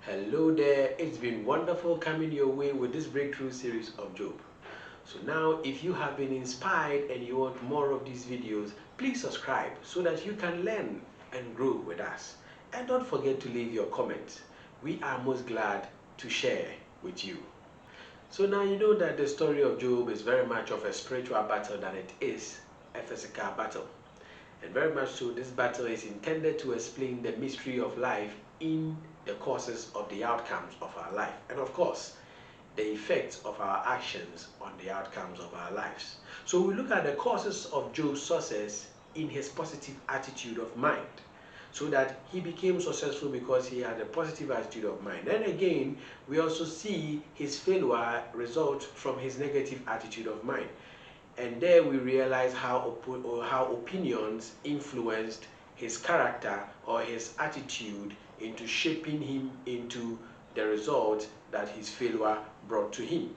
Hello there, it's been wonderful coming your way with this breakthrough series of Job. So now if you have been inspired and you want more of these videos, please subscribe so that you can learn and grow with us. And don't forget to leave your comments. We are most glad to share with you. So now you know that the story of Job is very much of a spiritual battle than it is a physical battle. And very much so, this battle is intended to explain the mystery of life in the causes of the outcomes of our life. And of course, the effects of our actions on the outcomes of our lives. So we look at the causes of Job's success in his positive attitude of mind. So that he became successful because he had a positive attitude of mind. Then again, we also see his failure result from his negative attitude of mind. And there we realize how opinions influenced his character or his attitude into shaping him into the result that his failure brought to him.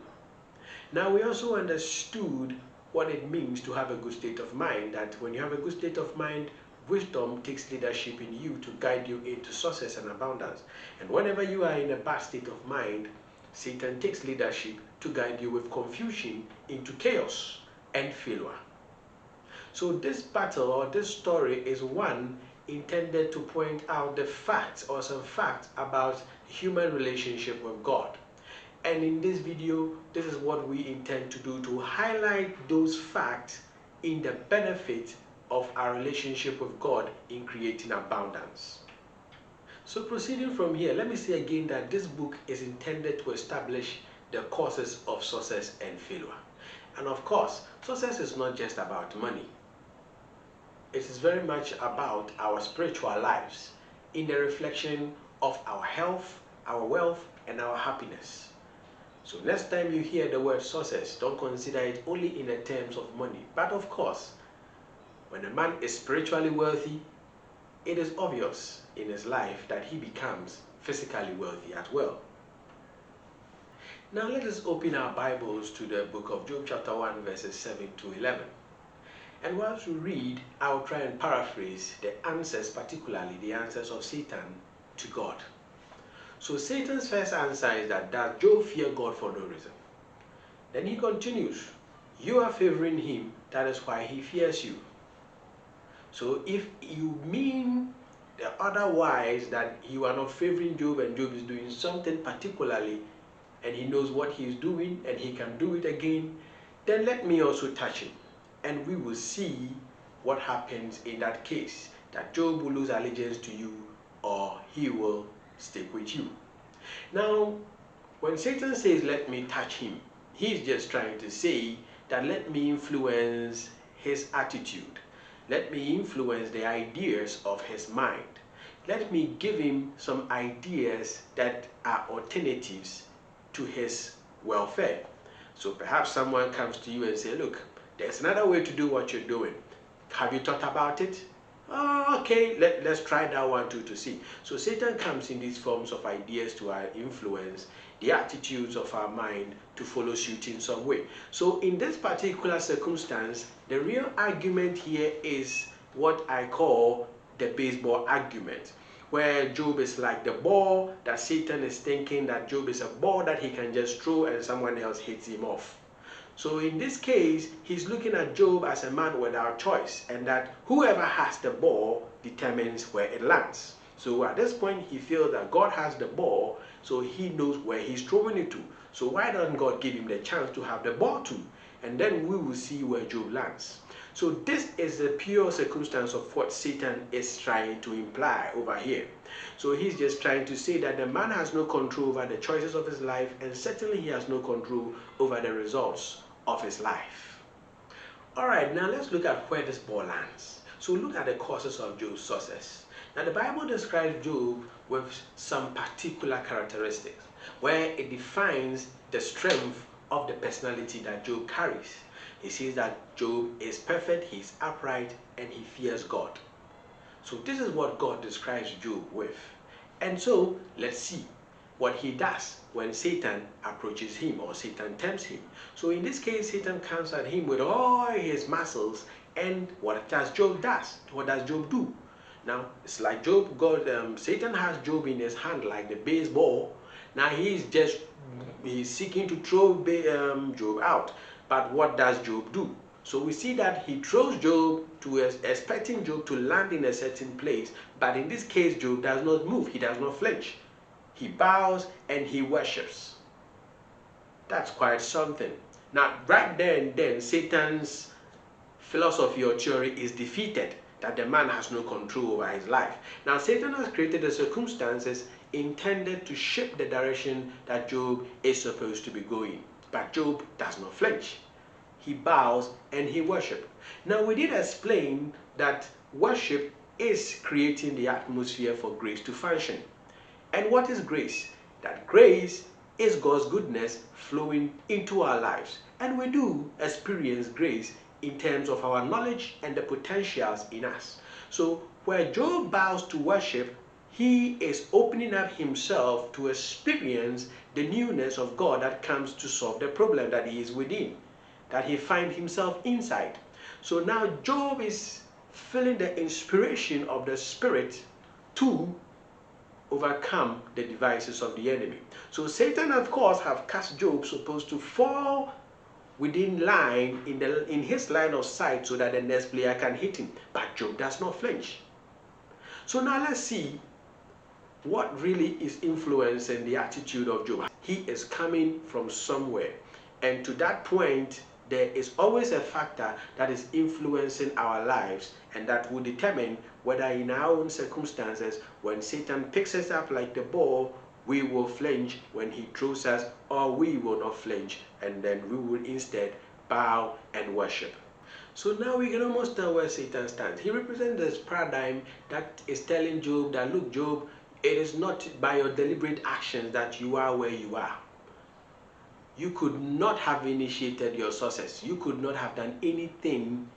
Now we also understood what it means to have a good state of mind, that when you have a good state of mind, wisdom takes leadership in you to guide you into success and abundance. And whenever you are in a bad state of mind, Satan takes leadership to guide you with confusion into chaos and failure. So this battle or this story is one intended to point out the facts or some facts about human relationship with God. And in this video, this is what we intend to do, to highlight those facts in the benefit of our relationship with God in creating abundance. So proceeding from here, let me say again that this book is intended to establish the causes of success and failure. And of course, success is not just about money. It is very much about our spiritual lives in the reflection of our health, our wealth, and our happiness. So next time you hear the word success, don't consider it only in the terms of money. But of course, when a man is spiritually wealthy, it is obvious in his life that he becomes physically wealthy as well. Now let us open our Bibles to the book of Job chapter 1 verses 7 to 11. And whilst we read, I'll try and paraphrase the answers, particularly the answers of Satan to God. So Satan's first answer is that does Job fear God for no reason? Then he continues, you are favoring him, that is why he fears you. So if you mean the otherwise, that you are not favoring Job and Job is doing something particularly and he knows what he is doing and he can do it again, then let me also touch him. And we will see what happens in that case, that Job will lose allegiance to you or he will stick with you. Now, when Satan says, let me touch him, he's just trying to say that let me influence his attitude. Let me influence the ideas of his mind. Let me give him some ideas that are alternatives to his welfare. So perhaps someone comes to you and say, look, there's another way to do what you're doing. Have you thought about it? Oh, okay, let's try that one too to see. So Satan comes in these forms of ideas to influence the attitudes of our mind to follow suit in some way. So in this particular circumstance, the real argument here is what I call the baseball argument, where Job is like the ball that Satan is thinking that Job is a ball that he can just throw and someone else hits him off. So in this case, he's looking at Job as a man without choice, and that whoever has the ball determines where it lands. So at this point, he feels that God has the ball, so he knows where he's throwing it to. So why doesn't God give him the chance to have the ball too? And then we will see where Job lands. So this is the pure circumstance of what Satan is trying to imply over here. So he's just trying to say that the man has no control over the choices of his life, and certainly he has no control over the results of his life. Alright, now let's look at where this ball lands. So look at the causes of Job's success. Now the Bible describes Job with some particular characteristics, where it defines the strength of the personality that Job carries. It says that Job is perfect, he is upright, and he fears God. So this is what God describes Job with. And so let's see what he does when Satan approaches him or Satan tempts him. So in this case, Satan comes at him with all his muscles, and what does Job do? Now, it's like Job, Satan has Job in his hand like the baseball. Now he's seeking to throw Job out. But what does Job do? So we see that he throws Job expecting Job to land in a certain place. But in this case, Job does not move. He does not flinch. He bows and he worships. That's quite something. Now, right there and then, Satan's philosophy or theory is defeated, that the man has no control over his life. Now, Satan has created the circumstances intended to shape the direction that Job is supposed to be going. But Job does not flinch. He bows and he worships. Now, we did explain that worship is creating the atmosphere for grace to function. And what is grace? That grace is God's goodness flowing into our lives. And we do experience grace in terms of our knowledge and the potentials in us. So where Job bows to worship, he is opening up himself to experience the newness of God that comes to solve the problem that he is within, that he finds himself inside. So now Job is feeling the inspiration of the Spirit to overcome the devices of the enemy. So Satan, of course, have cast Job supposed to fall within line in his line of sight so that the next player can hit him. But Job does not flinch. So now let's see what really is influencing the attitude of Job. He is coming from somewhere, and to that point there is always a factor that is influencing our lives, and that will determine whether in our own circumstances, when Satan picks us up like the ball, we will flinch when he throws us, or we will not flinch, and then we will instead bow and worship. So now we can almost tell where Satan stands. He represents this paradigm that is telling Job that, look, Job, it is not by your deliberate actions that you are where you are. You could not have initiated your success. You could not have done anything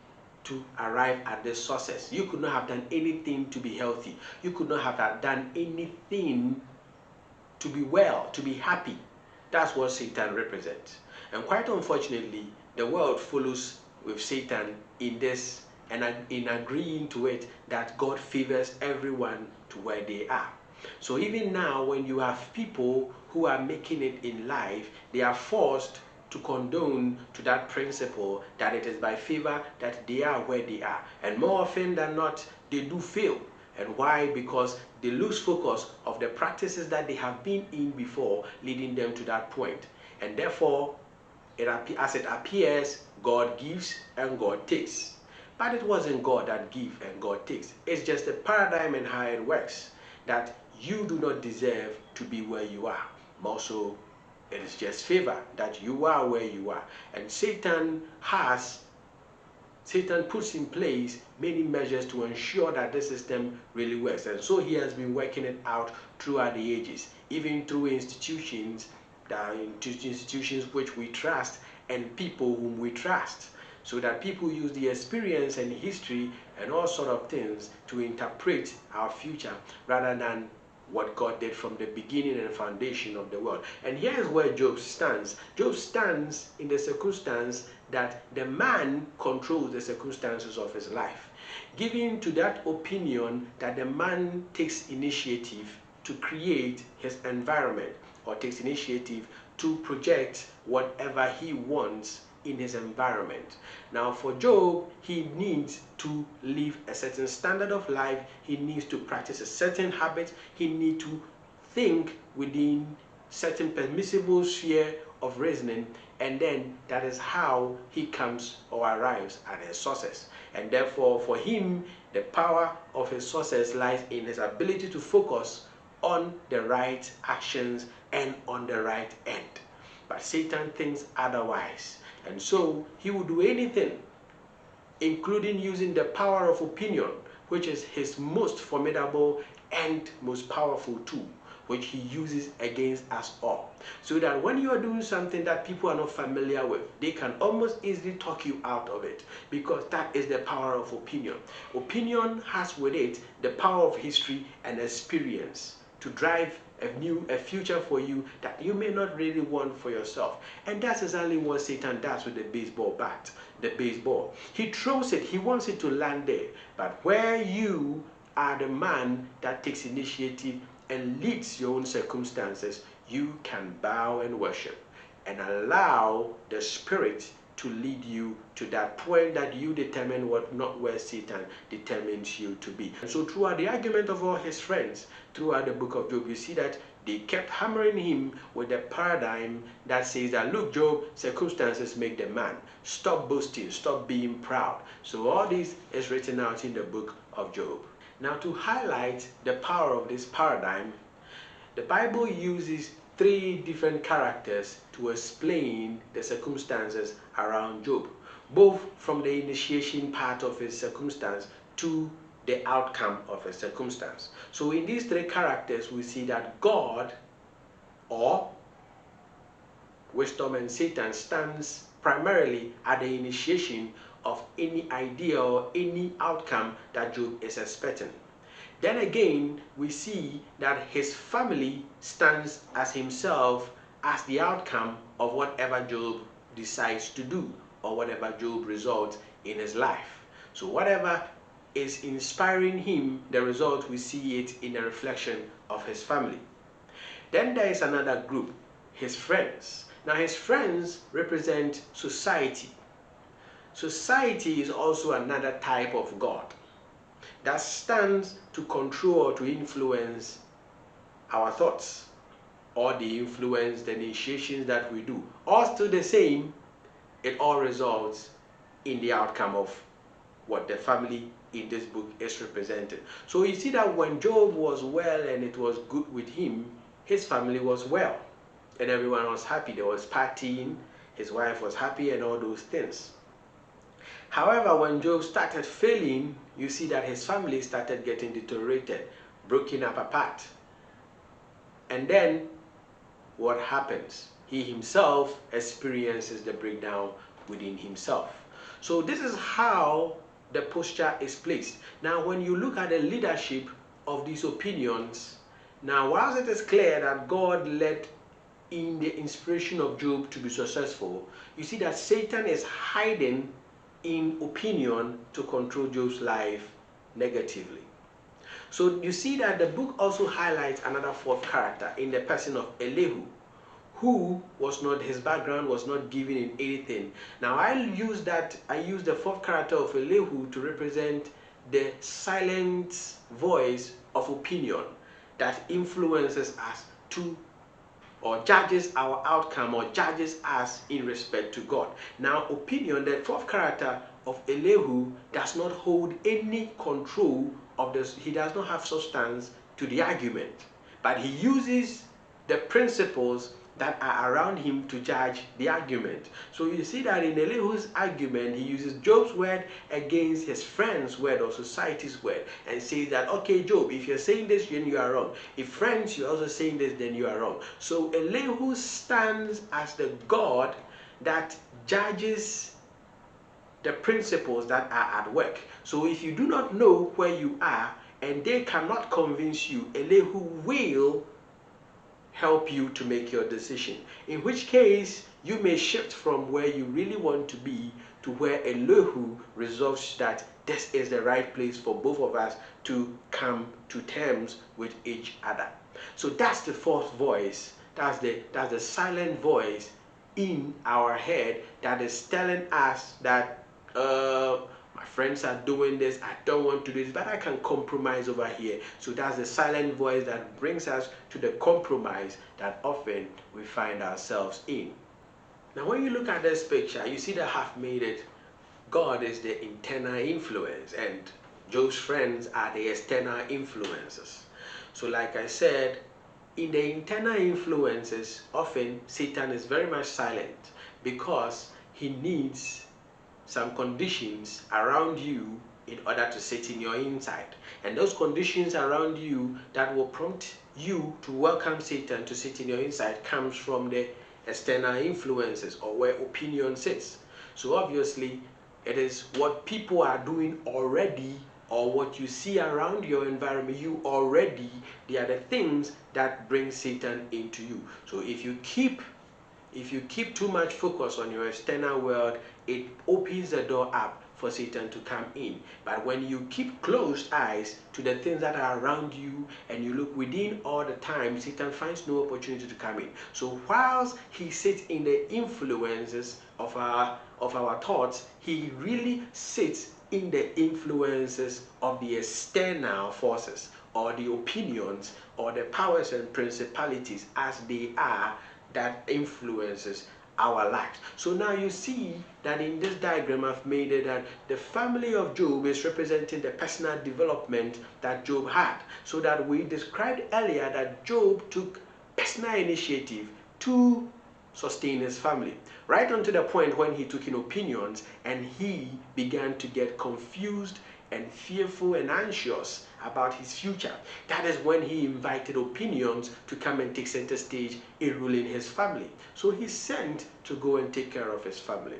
to arrive at this success. You could not have done anything to be healthy. You could not have done anything to be well, to be happy. That's what Satan represents. And quite unfortunately, the world follows with Satan in this, and in agreeing to it, that God favors everyone to where they are. So even now, when you have people who are making it in life, they are forced to condone to that principle that it is by favor that they are where they are. And more often than not, they do fail. And why? Because they lose focus of the practices that they have been in before, leading them to that point. And therefore, as it appears, God gives and God takes. But it wasn't God that gives and God takes. It's just a paradigm and how it works, that you do not deserve to be where you are. More so, it is just favor that you are where you are. And Satan puts in place many measures to ensure that the system really works. And so he has been working it out throughout the ages, even through institutions which we trust and people whom we trust, so that people use the experience and history and all sort of things to interpret our future rather than what God did from the beginning and foundation of the world. And here is where Job stands. Job stands in the circumstance that the man controls the circumstances of his life, giving to that opinion that the man takes initiative to create his environment, or takes initiative to project whatever he wants in his environment. Now for Job, he needs to live a certain standard of life, he needs to practice a certain habit, he needs to think within certain permissible sphere of reasoning, and then that is how he comes or arrives at his success. And therefore for him, the power of his success lies in his ability to focus on the right actions and on the right end. But Satan thinks otherwise. And so he will do anything, including using the power of opinion, which is his most formidable and most powerful tool, which he uses against us all. So that when you are doing something that people are not familiar with, they can almost easily talk you out of it, because that is the power of opinion. Opinion has with it the power of history and experience to drive a future for you that you may not really want for yourself. And that's exactly what Satan does with the baseball bat, the baseball. He throws it, he wants it to land there. But where you are the man that takes initiative and leads your own circumstances, you can bow and worship and allow the Spirit to lead you to that point that you determine what, not where Satan determines you to be. And so throughout the argument of all his friends, throughout the book of Job, you see that they kept hammering him with the paradigm that says that, look, Job, circumstances make the man. Stop boasting, stop being proud. So all this is written out in the book of Job. Now, to highlight the power of this paradigm, the Bible uses 3 different characters to explain the circumstances around Job, both from the initiation part of his circumstance to the outcome of a circumstance. So in these 3 characters, we see that God, or wisdom and Satan, stands primarily at the initiation of any idea or any outcome that Job is expecting. Then again, we see that his family stands as himself as the outcome of whatever Job decides to do or whatever Job results in his life. So whatever is inspiring him, the result, we see it in a reflection of his family. Then there is another group, his friends. Now his friends represent society. Society is also another type of God that stands to control or to influence our thoughts or the influence, the initiations that we do. All still the same, it all results in the outcome of what the family in this book is represented. So you see that when Job was well and it was good with him, his family was well and everyone was happy. There was partying, his wife was happy and all those things. However, when Job started failing, you see that his family started getting deteriorated, broken up apart. And then what happens? He himself experiences the breakdown within himself. So this is how the posture is placed. Now, when you look at the leadership of these opinions, now whilst it is clear that God led in the inspiration of Job to be successful, you see that Satan is hiding in opinion to control Job's life negatively. So you see that the book also highlights another 4th character in the person of Elihu, who was not, his background was not given in anything. Now I use the 4th character of Elihu to represent the silent voice of opinion that influences us to, or judges our outcome, or judges us in respect to God. Now opinion, the 4th character of Elihu, does not hold any control of this. He does not have substance to the argument, but he uses the principles that are around him to judge the argument. So you see that in Elihu's argument, he uses Job's word against his friend's word or society's word and says that, okay, Job, if you're saying this, then you are wrong. If friends, you're also saying this, then you are wrong. So Elihu stands as the God that judges the principles that are at work. So if you do not know where you are and they cannot convince you, Elihu will help you to make your decision, in which case you may shift from where you really want to be to where Elihu resolves that this is the right place for both of us to come to terms with each other. So that's the 4th voice. That's the silent voice in our head that is telling us that my friends are doing this, I don't want to do this, but I can compromise over here. So that's the silent voice that brings us to the compromise that often we find ourselves in. Now when you look at this picture, you see that I have made it, God is the internal influence and Job's friends are the external influences. So like I said, in the internal influences, often Satan is very much silent because he needs some conditions around you in order to sit in your inside. And those conditions around you that will prompt you to welcome Satan to sit in your inside comes from the external influences, or where opinion sits. So obviously it is what people are doing already, or what you see around your environment, you already, they are the things that bring Satan into you. So if you keep too much focus on your external world, it opens the door up for Satan to come in. But when you keep closed eyes to the things that are around you and you look within all the time, Satan finds no opportunity to come in. So whilst he sits in the influences of our thoughts, he really sits in the influences of the external forces, or the opinions, or the powers and principalities as they are, that influences our lives. So now you see that in this diagram I've made it that the family of Job is representing the personal development that Job had. So that we described earlier that Job took personal initiative to sustain his family, right unto the point when he took in opinions and he began to get confused and fearful and anxious about his future. That is when he invited opinions to come and take center stage in ruling his family. So he's sent to go and take care of his family.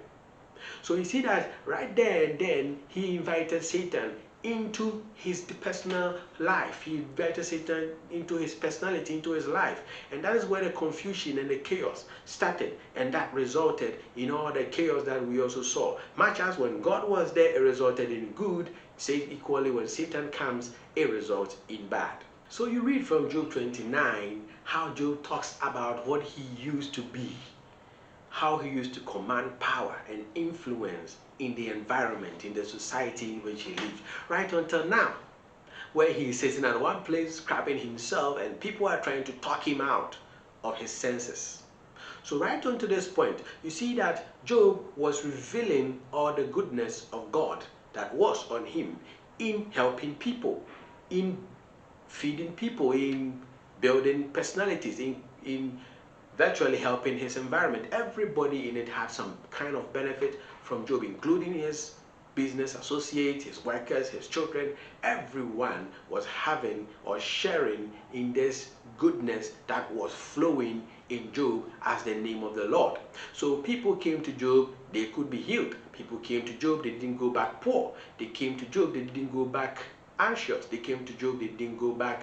So you see that right there and then he invited Satan into his personal life. He invited Satan into his personality, into his life. And that is where the confusion and the chaos started. And that resulted in all the chaos that we also saw. Much as when God was there, it resulted in good. Say equally, when Satan comes, it results in bad. So you read from Job 29 how Job talks about what he used to be, how he used to command power and influence in the environment, in the society in which he lived, right until now, where he is sitting at one place scrapping himself and people are trying to talk him out of his senses. So right on to this point, you see that Job was revealing all the goodness of God that was on him in helping people, in feeding people, in building personalities, in virtually helping his environment. Everybody in it had some kind of benefit from Job, including his business associates, his workers, his children. Everyone was having or sharing in this goodness that was flowing in Job as the name of the Lord. So people came to Job, they could be healed. People came to Job, they didn't go back poor. They came to Job, they didn't go back anxious. They came to Job, they didn't go back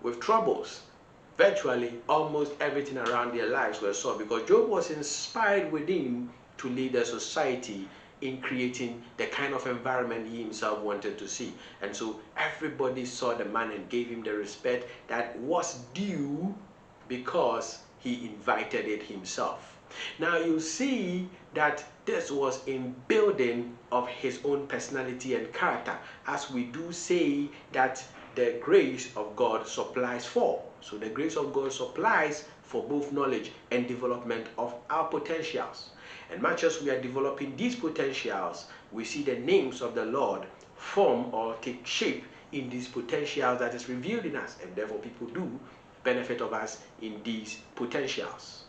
with troubles. Virtually almost everything around their lives were solved because Job was inspired within to lead a society in creating the kind of environment he himself wanted to see. And so everybody saw the man and gave him the respect that was due because he invited it himself. Now you see that this was in building of his own personality and character, as we do say that the grace of God supplies for. So the grace of God supplies for both knowledge and development of our potentials. And much as we are developing these potentials, we see the names of the Lord form or take shape in these potentials that is revealed in us. And therefore people do benefit of us in these potentials.